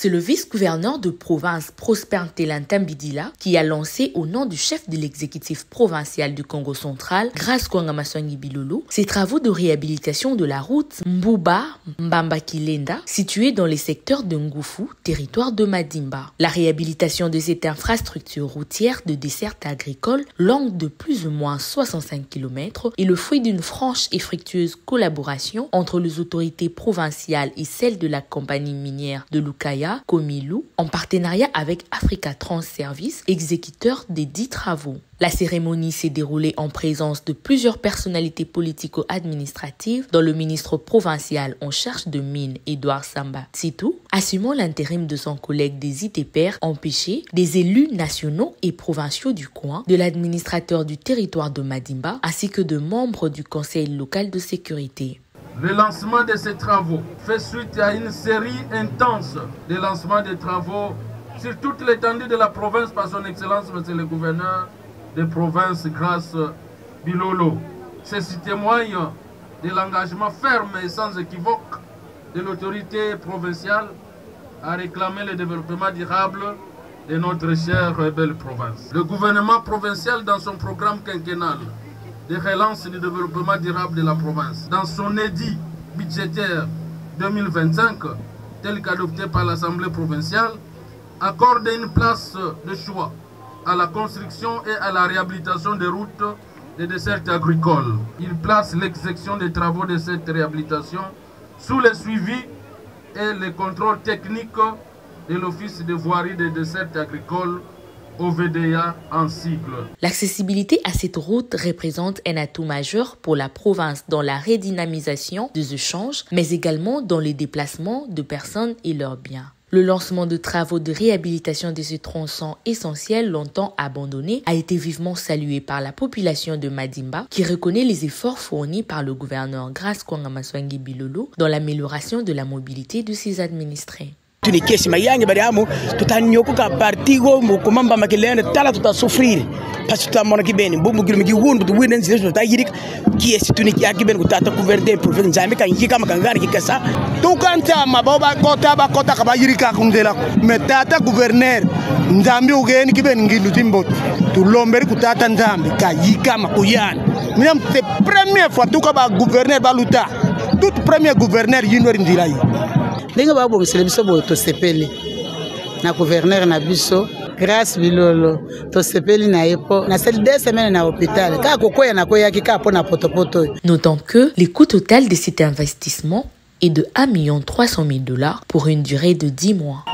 C'est le vice-gouverneur de province Prosper Ntelantambidila qui a lancé au nom du chef de l'exécutif provincial du Congo central, Grace Kwanga Maswangi Bilolo, ces travaux de réhabilitation de la route Mbuba-Mbamba-Kilenda, située dans les secteurs de Ngufu, territoire de Madimba. La réhabilitation de cette infrastructure routière de desserte agricole, longue de plus ou moins 65 km, est le fruit d'une franche et fructueuse collaboration entre les autorités provinciales et celles de la compagnie minière de Lukaya, Komilou, en partenariat avec Africa Trans Service, exécuteur des dits travaux. La cérémonie s'est déroulée en présence de plusieurs personnalités politico-administratives, dont le ministre provincial en charge de mines, Edouard Samba Tsitou, assumant l'intérim de son collègue des ITPR empêchés, des élus nationaux et provinciaux du coin, de l'administrateur du territoire de Madimba, ainsi que de membres du conseil local de sécurité. Le lancement de ces travaux fait suite à une série intense de lancements de travaux sur toute l'étendue de la province par son Excellence, Monsieur le Gouverneur de province, Grace Bilolo. Ceci témoigne de l'engagement ferme et sans équivoque de l'autorité provinciale à réclamer le développement durable de notre chère et belle province. Le gouvernement provincial, dans son programme quinquennal de relance et de développement durable de la province, dans son édit budgétaire 2025, tel qu'adopté par l'Assemblée provinciale, accorde une place de choix à la construction et à la réhabilitation des routes des dessertes agricoles. Il place l'exécution des travaux de cette réhabilitation sous le suivi et le contrôle technique de l'Office de voirie des dessertes agricoles, OVDA en sigle. L'accessibilité à cette route représente un atout majeur pour la province dans la redynamisation des échanges, mais également dans les déplacements de personnes et leurs biens. Le lancement de travaux de réhabilitation de ce tronçon essentiel longtemps abandonné a été vivement salué par la population de Madimba qui reconnaît les efforts fournis par le gouverneur Grace Kwanga Maswangi Bilolo dans l'amélioration de la mobilité de ses administrés. Tunikesi mayange bari amo tutanyokuka partigo mukomamba makilene tala tutasufrire parce que tutamona kibeni mbumu kilomiki wundu tuwine nzile tutayirika kiesi tuniki akibeni kutata kuverde province nzambe kanjika makangani kikasa tukanta maboba kota kabayirika kundela metata gouverneur nzambe ugeni kibeni ngindu timbo tulomberi kutata nzambe kayika makuyana même c'est première fois tukaba gouverneur baluta toute première gouverneur yinori ndilai ndenge babongisela biso boyo tosepeli na gouverneur na biso Grace Bilolo tosepeli na yepo na sel 2 semaines na hôpital ka kokoya na koyaki ka pona potopoto. Notons que le coût total de cet investissement est de $1 300 000 pour une durée de 10 mois.